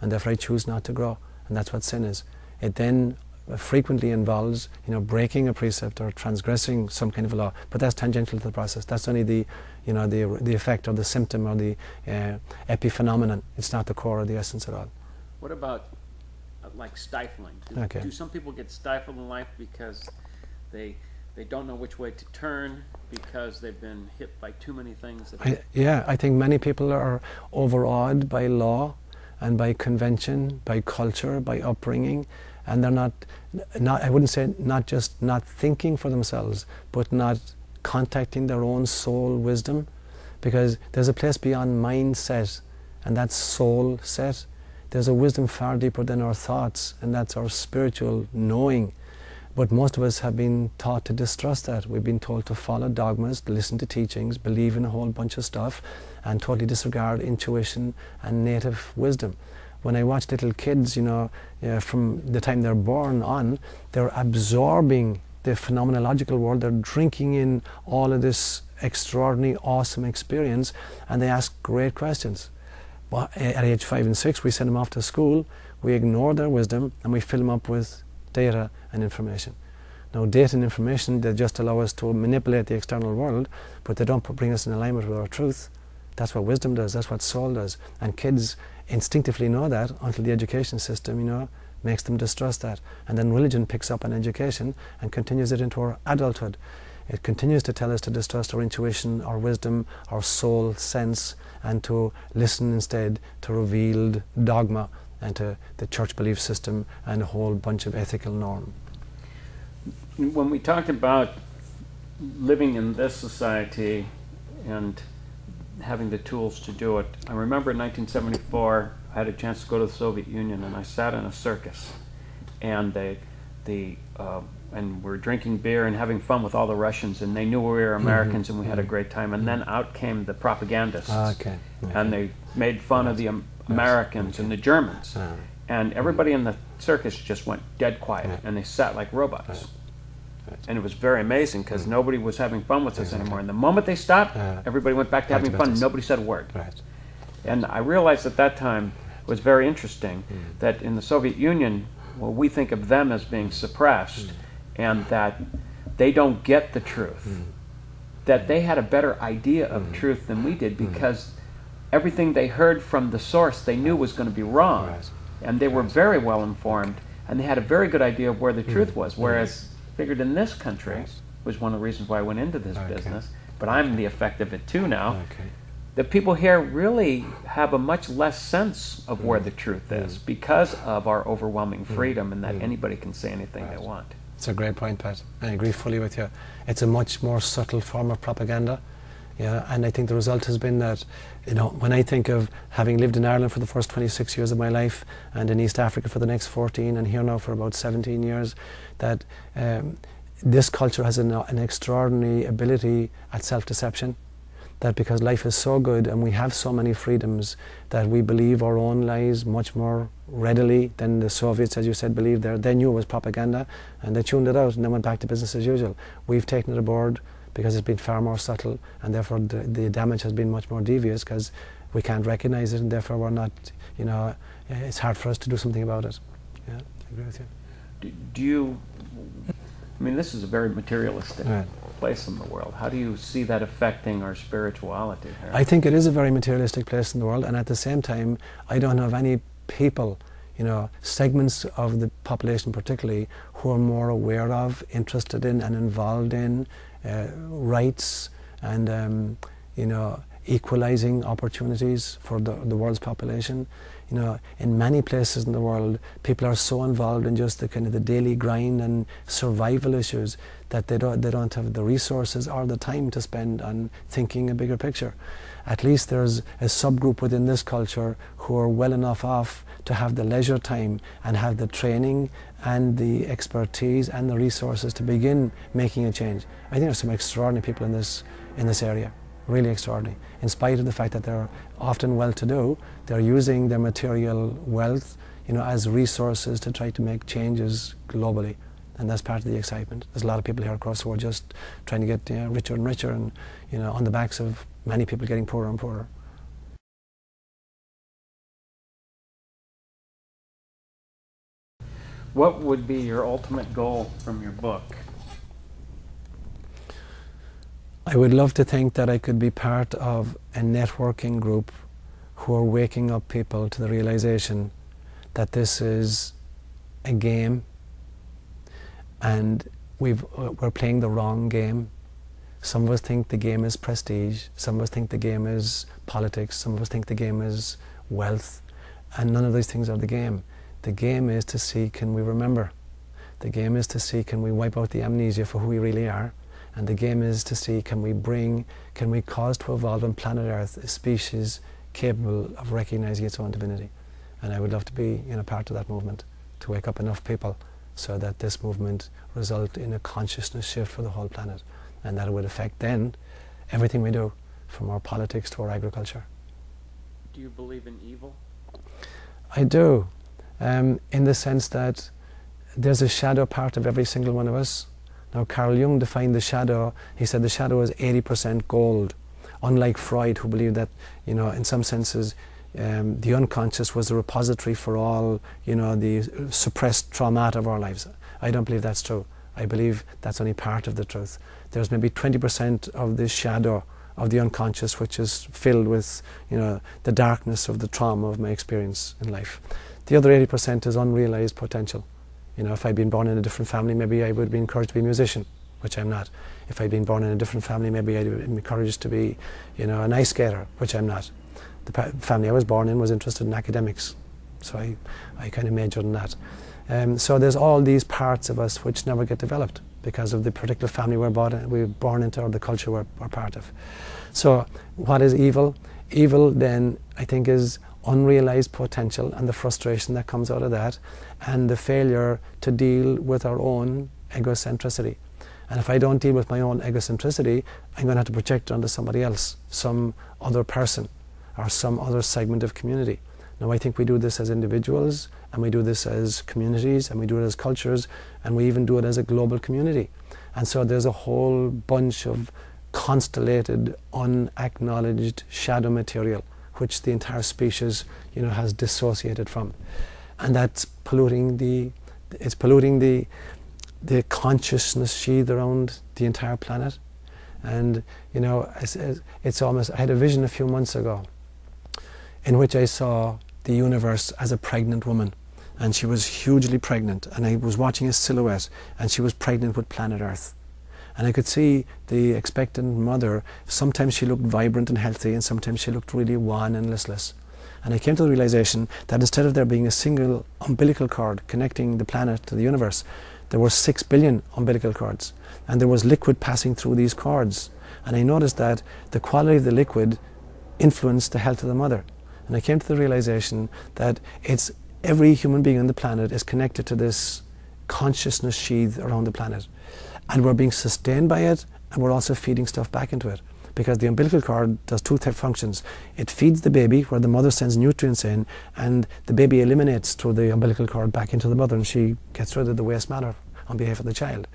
and therefore I choose not to grow. And that's what sin is. It then frequently involves, breaking a precept or transgressing some kind of a law, but that's tangential to the process. That's only the effect or the symptom or the epiphenomenon. It's not the core or the essence at all. What about like stifling? Do some people get stifled in life because they don't know which way to turn, because they've been hit by too many things? I think many people are overawed by law and by convention, by culture, by upbringing, and they're not, I wouldn't say not just not thinking for themselves, but not contacting their own soul wisdom, because there's a place beyond mindset, and that's soul set. There's a wisdom far deeper than our thoughts, and that's our spiritual knowing. But most of us have been taught to distrust that. We've been told to follow dogmas, to listen to teachings, believe in a whole bunch of stuff, and totally disregard intuition and native wisdom. When I watch little kids, from the time they're born on, they're absorbing the phenomenological world. They're drinking in all of this extraordinary, awesome experience, and they ask great questions. But at age 5 and 6, we send them off to school, we ignore their wisdom, and we fill them up with data and information. Now, data and information, they just allow us to manipulate the external world, but they don't bring us in alignment with our truth. That's what wisdom does, that's what soul does. And kids instinctively know that until the education system, makes them distrust that. And then religion picks up on education and continues it into our adulthood. It continues to tell us to distrust our intuition, our wisdom, our soul sense, and to listen instead to revealed dogma and to the church belief system and a whole bunch of ethical norm. When we talked about living in this society and having the tools to do it, I remember in 1974 I had a chance to go to the Soviet Union, and I sat in a circus, and and we're drinking beer and having fun with all the Russians, and they knew we were Americans, and we had a great time. And then out came the propagandists, and they made fun of the Americans and the Germans, and everybody in the circus just went dead quiet, and they sat like robots. And it was very amazing because nobody was having fun with us anymore. And the moment they stopped, everybody went back to having fun, and nobody said a word. And I realized at that time it was very interesting that in the Soviet Union, well, we think of them as being suppressed, and that they don't get the truth. That they had a better idea of truth than we did, because everything they heard from the source they knew was going to be wrong. And they were very well informed, and they had a very good idea of where the truth was. Whereas, figured in this country, was one of the reasons why I went into this business, but I'm the effect of it too now. The people here really have a much less sense of where the truth is because of our overwhelming freedom, and that anybody can say anything they want. It's a great point, Pat. I agree fully with you. It's a much more subtle form of propaganda. Yeah, and I think the result has been that, when I think of having lived in Ireland for the first 26 years of my life, and in East Africa for the next 14, and here now for about 17 years, that this culture has an extraordinary ability at self-deception. That because life is so good and we have so many freedoms, that we believe our own lies much more readily than the Soviets, as you said, believed there. They knew it was propaganda, and they tuned it out and then went back to business as usual. We've taken it aboard because it's been far more subtle, and therefore the damage has been much more devious because we can't recognize it, and therefore we're not, it's hard for us to do something about it. Yeah, I agree with you. This is a very materialistic place in the world. How do you see that affecting our spirituality here? I think it is a very materialistic place in the world, and at the same time, I don't know of any people, segments of the population particularly, who are more aware of, interested in, and involved in rights and, equalizing opportunities for the world's population. In many places in the world, people are so involved in just the daily grind and survival issues that they don't have the resources or the time to spend on thinking a bigger picture. At least there's a subgroup within this culture who are well enough off to have the leisure time and have the training and the expertise and the resources to begin making a change. I think there's some extraordinary people in this area. Really extraordinary. In spite of the fact that they're often well-to-do, they're using their material wealth, as resources to try to make changes globally, and that's part of the excitement. There's a lot of people here across who are just trying to get richer and richer, and on the backs of many people getting poorer and poorer. What would be your ultimate goal from your book? I would love to think that I could be part of a networking group who are waking up people to the realization that this is a game, and we're playing the wrong game. Some of us think the game is prestige, some of us think the game is politics, some of us think the game is wealth, and none of these things are the game. The game is to see, can we remember? The game is to see, can we wipe out the amnesia for who we really are? And the game is to see, can we cause to evolve on planet Earth a species capable of recognizing its own divinity? And I would love to be part of that movement, to wake up enough people so that this movement result in a consciousness shift for the whole planet, and that it would affect then everything we do, from our politics to our agriculture. Do you believe in evil? I do, in the sense that there's a shadow part of every single one of us. Now, Carl Jung defined the shadow. He said the shadow is 80% gold. Unlike Freud, who believed that, in some senses, the unconscious was the repository for all, the suppressed traumata of our lives. I don't believe that's true. I believe that's only part of the truth. There's maybe 20% of the shadow of the unconscious, which is filled with, the darkness of the trauma of my experience in life. The other 80% is unrealized potential. If I'd been born in a different family, maybe I would be encouraged to be a musician, which I'm not. If I'd been born in a different family, maybe I'd been encouraged to be, an ice skater, which I'm not. The family I was born in was interested in academics, so I kind of majored in that. So there's all these parts of us which never get developed because of the particular family we're born into, or the culture we're part of. So what is evil? Evil then, I think, is unrealized potential and the frustration that comes out of that, and the failure to deal with our own egocentricity. And if I don't deal with my own egocentricity, I'm going to have to project it onto somebody else, some other person, or some other segment of community. Now, I think we do this as individuals, and we do this as communities, and we do it as cultures, and we even do it as a global community. And so there's a whole bunch of constellated, unacknowledged shadow material which the entire species, has dissociated from, and that's polluting the consciousness sheath around the entire planet. And it's almost, I had a vision a few months ago in which I saw the universe as a pregnant woman, and she was hugely pregnant, and I was watching a silhouette, and she was pregnant with planet Earth. And I could see the expectant mother. Sometimes she looked vibrant and healthy, and sometimes she looked really wan and listless. And I came to the realization that instead of there being a single umbilical cord connecting the planet to the universe, there were 6 billion umbilical cords, and there was liquid passing through these cords. And I noticed that the quality of the liquid influenced the health of the mother. And I came to the realization that every human being on the planet is connected to this consciousness sheath around the planet. And we're being sustained by it, and we're also feeding stuff back into it. Because the umbilical cord does two type functions. It feeds the baby, where the mother sends nutrients in, and the baby eliminates through the umbilical cord back into the mother, and she gets rid of the waste matter on behalf of the child.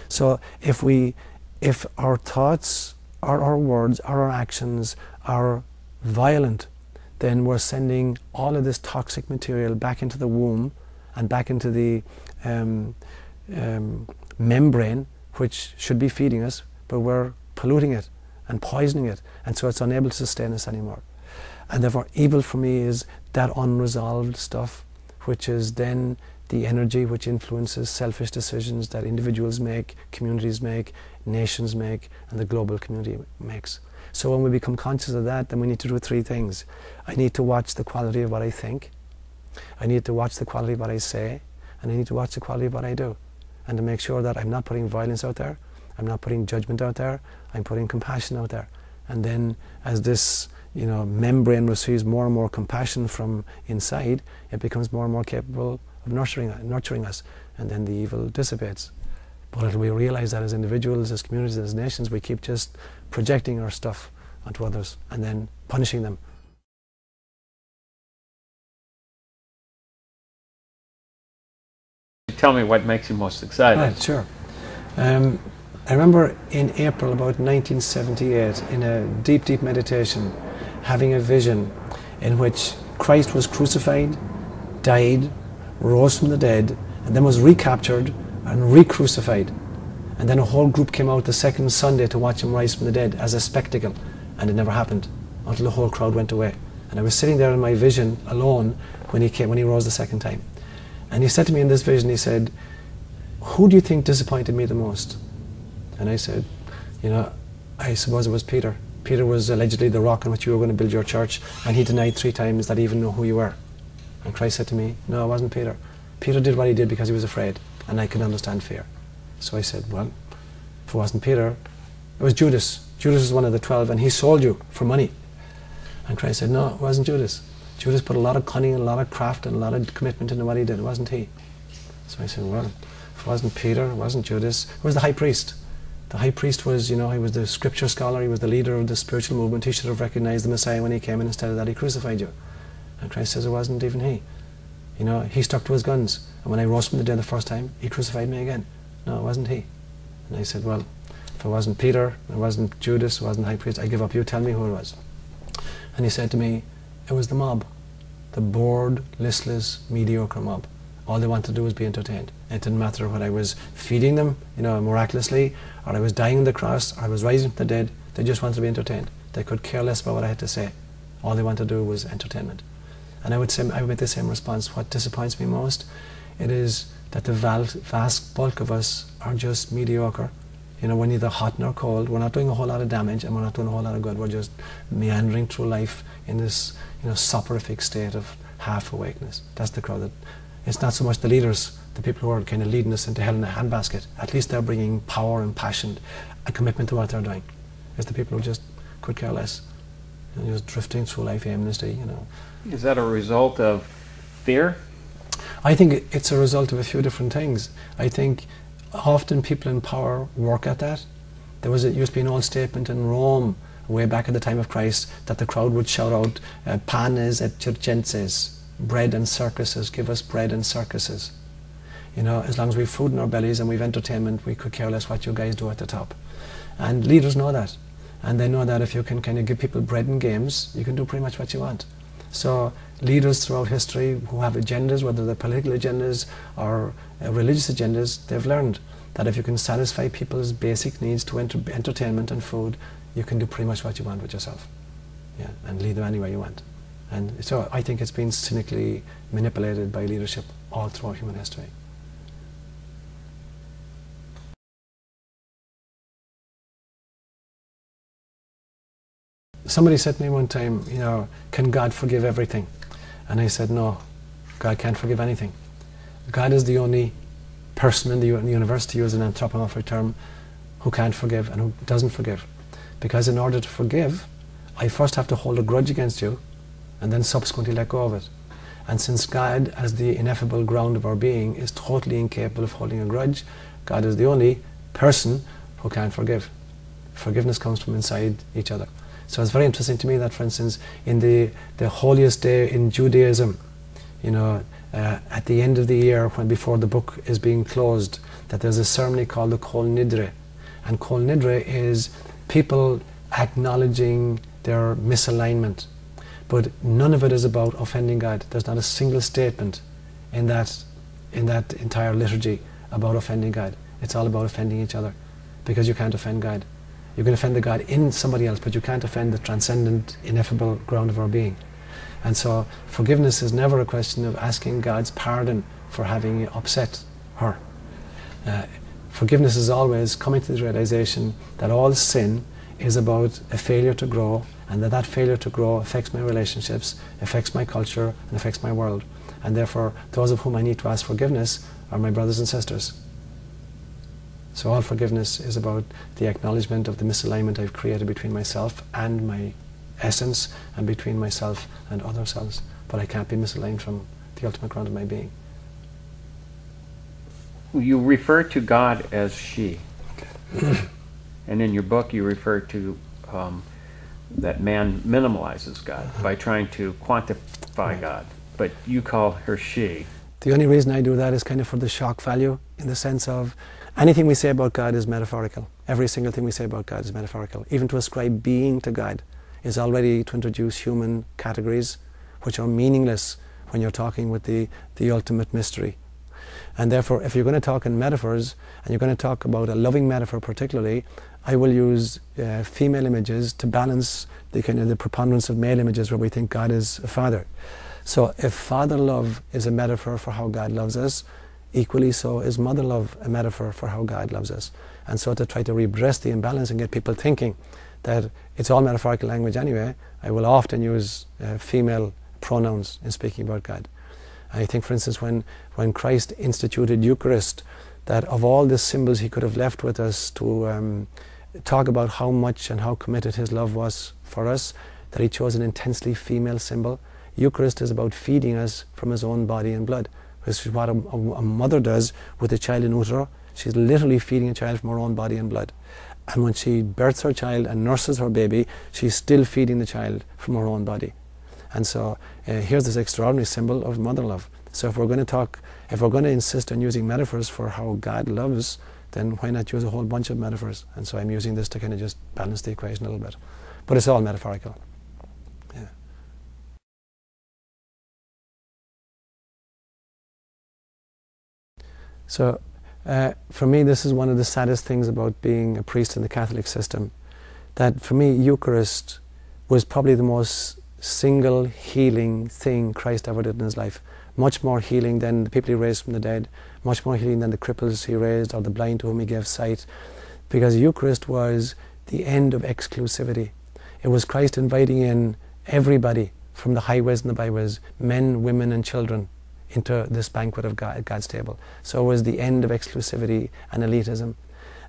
So if our thoughts, or our words, or our actions are violent, then we're sending all of this toxic material back into the womb and back into the membrane, which should be feeding us, but we're polluting it and poisoning it, and so it's unable to sustain us anymore. And therefore, evil for me is that unresolved stuff, which is then the energy which influences selfish decisions that individuals make, communities make, nations make, and the global community makes. So when we become conscious of that, then we need to do 3 things. I need to watch the quality of what I think, I need to watch the quality of what I say, and I need to watch the quality of what I do. And to make sure that I'm not putting violence out there, I'm not putting judgment out there, I'm putting compassion out there. And then as this membrane receives more and more compassion from inside, it becomes more and more capable of nurturing us, and then the evil dissipates. But until we realize that as individuals, as communities, as nations, we keep just projecting our stuff onto others and then punishing them. Tell me what makes you most excited. Right, sure. I remember in April about 1978, in a deep, deep meditation, having a vision in which Christ was crucified, died, rose from the dead, and then was recaptured and re-crucified. And then a whole group came out the second Sunday to watch him rise from the dead as a spectacle, and it never happened until the whole crowd went away. And I was sitting there in my vision alone when he rose the second time. And he said to me in this vision, he said, "Who do you think disappointed me the most?" And I said, I suppose it was Peter. Peter was allegedly the rock on which you were going to build your church, and he denied 3 times that he even knew who you were. And Christ said to me, "No, it wasn't Peter. Peter did what he did because he was afraid, and I could understand fear." So I said, "Well, if it wasn't Peter, it was Judas. Judas was one of the 12, and he sold you for money." And Christ said, "No, it wasn't Judas. Judas put a lot of cunning and a lot of craft and a lot of commitment into what he did. It wasn't he." So I said, "Well, if it wasn't Peter, it wasn't Judas, it was the high priest. The high priest was, he was the scripture scholar, he was the leader of the spiritual movement. He should have recognized the Messiah when he came, and instead of that he crucified you." And Christ says, "It wasn't even he. He stuck to his guns. And when I rose from the dead the first time, he crucified me again. No, it wasn't he." And I said, "Well, if it wasn't Peter, it wasn't Judas, it wasn't the high priest, I give up. You tell me who it was." And he said to me, "It was the mob. The bored, listless, mediocre mob. All they wanted to do was be entertained. It didn't matter whether I was feeding them, miraculously, or I was dying on the cross, or I was rising from the dead. They just wanted to be entertained. They could care less about what I had to say. All they wanted to do was entertainment." And I would make the same response. What disappoints me most, it is that the vast bulk of us are just mediocre. We're neither hot nor cold. We're not doing a whole lot of damage, and we're not doing a whole lot of good. We're just meandering through life in this, soporific state of half awakeness. That's the crowd. It's not so much the leaders, the people who are kind of leading us into hell in a handbasket. At least they're bringing power and passion and commitment to what they're doing. It's the people who just could care less. just drifting through life aimlessly, Is that a result of fear? I think it's a result of a few different things. I think often people in power work at that. Used to be an old statement in Rome, way back at the time of Christ, that the crowd would shout out, panes et circenses, bread and circuses, give us bread and circuses. As long as we've food in our bellies and we've entertainment, we could care less what you guys do at the top. And leaders know that. And they know that if you can kind of give people bread and games, you can do pretty much what you want. So leaders throughout history who have agendas, whether they're political agendas or religious agendas, they've learned that if you can satisfy people's basic needs to entertainment and food, you can do pretty much what you want with yourself. Yeah, and lead them anywhere you want. And so I think it's been cynically manipulated by leadership all throughout human history. Somebody said to me one time, can God forgive everything? And I said, no, God can't forgive anything. God is the only person in the universe, to use an anthropomorphic term, who can't forgive and who doesn't forgive. Because in order to forgive, I first have to hold a grudge against you and then subsequently let go of it. And since God, as the ineffable ground of our being, is totally incapable of holding a grudge, God is the only person who can't forgive. Forgiveness comes from inside each other. So it's very interesting to me that, for instance, in the holiest day in Judaism, at the end of the year, before the book is being closed, that there's a ceremony called the Kol Nidre. And Kol Nidre is people acknowledging their misalignment. But none of it is about offending God. There's not a single statement in that entire liturgy about offending God. It's all about offending each other, because you can't offend God. You can offend the God in somebody else, but you can't offend the transcendent, ineffable ground of our being. And so forgiveness is never a question of asking God's pardon for having upset her. Forgiveness is always coming to the realization that all sin is about a failure to grow, and that failure to grow affects my relationships, affects my culture, and affects my world. And therefore, those of whom I need to ask forgiveness are my brothers and sisters. So all forgiveness is about the acknowledgement of the misalignment I've created between myself and my essence, and between myself and other selves. But I can't be misaligned from the ultimate ground of my being. You refer to God as she. And in your book you refer to that man minimalizes God by trying to quantify God. But you call her she. The only reason I do that is kind of for the shock value, in the sense of anything we say about God is metaphorical. Every single thing we say about God is metaphorical. Even to ascribe being to God is already to introduce human categories which are meaningless when you're talking with the ultimate mystery. And therefore, if you're going to talk in metaphors, and you're going to talk about a loving metaphor particularly, I will use female images to balance the kind of the preponderance of male images where we think God is a father. So if father love is a metaphor for how God loves us, equally so is mother love a metaphor for how God loves us. And so to try to redress the imbalance and get people thinking that it's all metaphorical language anyway, I will often use female pronouns in speaking about God. I think, for instance, when Christ instituted Eucharist, that of all the symbols he could have left with us to talk about how much and how committed his love was for us, that he chose an intensely female symbol. Eucharist is about feeding us from his own body and blood, which is what a mother does with a child in utero. She's literally feeding a child from her own body and blood. And when she births her child and nurses her baby, she's still feeding the child from her own body. And so here's this extraordinary symbol of mother love. So if we're going to insist on using metaphors for how God loves, then why not use a whole bunch of metaphors? And so I'm using this to kind of just balance the equation a little bit. But it's all metaphorical. Yeah. So for me, this is one of the saddest things about being a priest in the Catholic system, that for me, Eucharist was probably the most single healing thing Christ ever did in his life. Much more healing than the people he raised from the dead, much more healing than the cripples he raised or the blind to whom he gave sight, because Eucharist was the end of exclusivity. It was Christ inviting in everybody from the highways and the byways, men, women and children, into this banquet of God, God's table. So it was the end of exclusivity and elitism.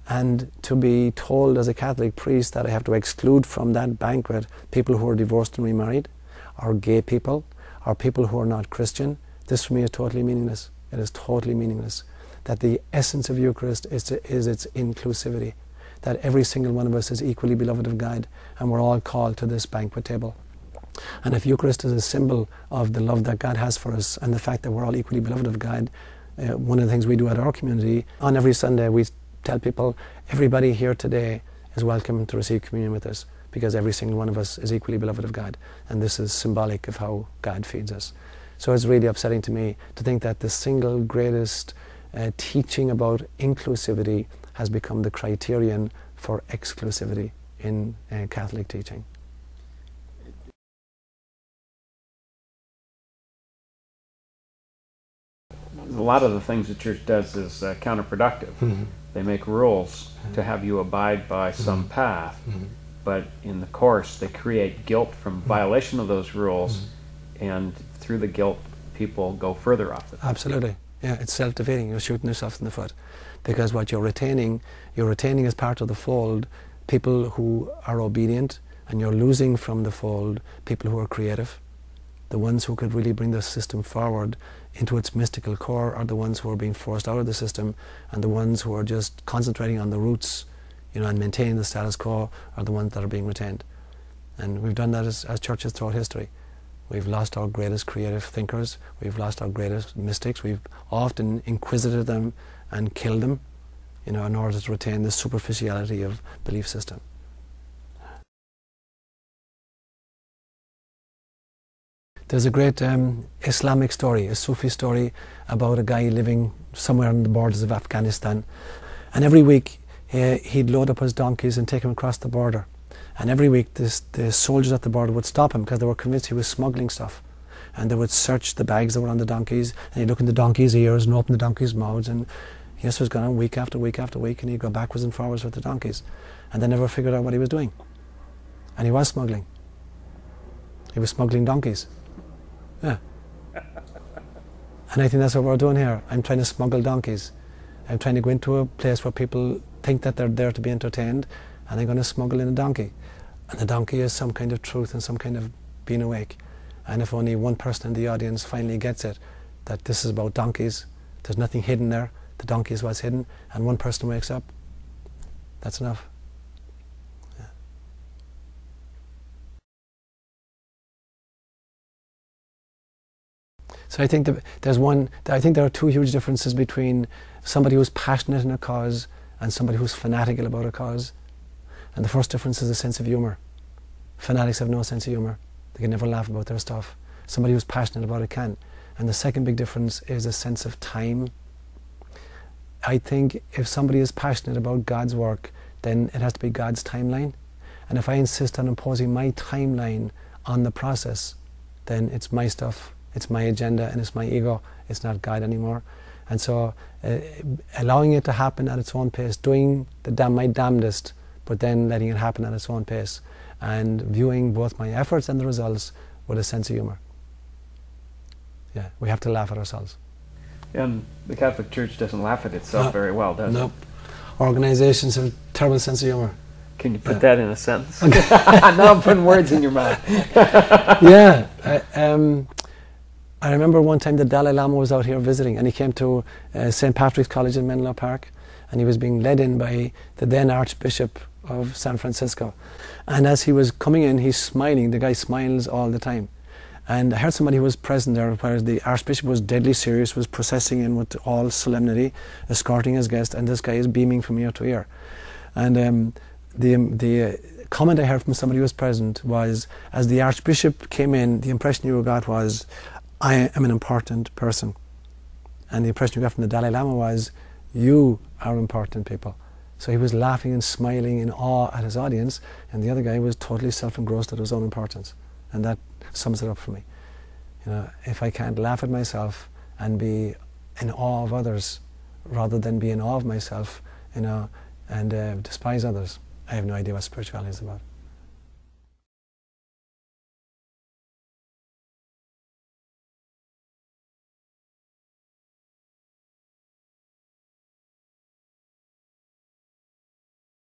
And to be told as a Catholic priest that I have to exclude from that banquet people who are divorced and remarried, or gay people, or people who are not Christian, this for me is totally meaningless. It is totally meaningless. That the essence of Eucharist is its inclusivity. That every single one of us is equally beloved of God, and we're all called to this banquet table. And if Eucharist is a symbol of the love that God has for us, and the fact that we're all equally beloved of God, one of the things we do at our community, on every Sunday we tell people, everybody here today is welcome to receive communion with us, because every single one of us is equally beloved of God, and this is symbolic of how God feeds us. So it's really upsetting to me to think that the single greatest teaching about inclusivity has become the criterion for exclusivity in Catholic teaching. A lot of the things the church does is counterproductive. Mm-hmm. They make rules to have you abide by some path, but in the course they create guilt from violation of those rules, and through the guilt people go further off the path. Absolutely. Yeah, it's self-defeating. You're shooting yourself in the foot, because what you're retaining as part of the fold people who are obedient, and you're losing from the fold people who are creative. The ones who could really bring the system forward into its mystical core are the ones who are being forced out of the system, and the ones who are just concentrating on the roots, and maintaining the status quo are the ones that are being retained. And we've done that as churches throughout history. We've lost our greatest creative thinkers, we've lost our greatest mystics, we've often inquisited them and killed them, in order to retain the superficiality of belief system. There's a great Islamic story, a Sufi story, about a guy living somewhere on the borders of Afghanistan. And every week he'd load up his donkeys and take them across the border. And every week the soldiers at the border would stop him because they were convinced he was smuggling stuff. And they would search the bags that were on the donkeys, and he'd look in the donkeys' ears and open the donkeys' mouths. And this was going on week after week after week, and he'd go backwards and forwards with the donkeys. And they never figured out what he was doing. And he was smuggling. He was smuggling donkeys. Yeah. And I think that's what we're doing here. I'm trying to smuggle donkeys. I'm trying to go into a place where people think that they're there to be entertained, and I'm going to smuggle in a donkey. And the donkey is some kind of truth and some kind of being awake. And if only one person in the audience finally gets it, that this is about donkeys, there's nothing hidden there, the donkey is what's hidden, and one person wakes up, that's enough. Yeah. So I think there are two huge differences between somebody who's passionate in a cause and somebody who's fanatical about a cause. And the first difference is a sense of humour. Fanatics have no sense of humour. They can never laugh about their stuff. Somebody who's passionate about it can. And the second big difference is a sense of time. I think if somebody is passionate about God's work, then it has to be God's timeline. And if I insist on imposing my timeline on the process, then it's my stuff, it's my agenda, and it's my ego. It's not God anymore. And so allowing it to happen at its own pace, doing my damnedest, but then letting it happen at its own pace, and viewing both my efforts and the results with a sense of humour. Yeah, we have to laugh at ourselves. And the Catholic Church doesn't laugh at itself very well, does it? Nope. Organizations have a terrible sense of humour. Can you put that in a sentence? Now I'm putting words in your mouth. Yeah. I remember one time the Dalai Lama was out here visiting, and he came to St. Patrick's College in Menlo Park, and he was being led in by the then Archbishop of San Francisco. And as he was coming in, he's smiling. The guy smiles all the time. And I heard somebody who was present there, where the Archbishop was deadly serious, was processing in with all solemnity, escorting his guest, and this guy is beaming from ear to ear. And the comment I heard from somebody who was present was, as the Archbishop came in, the impression you got was, I am an important person. And the impression you got from the Dalai Lama was, you are important people. So he was laughing and smiling in awe at his audience, and the other guy was totally self-engrossed at his own importance. And that sums it up for me. If I can't laugh at myself and be in awe of others, rather than be in awe of myself, and despise others, I have no idea what spirituality is about.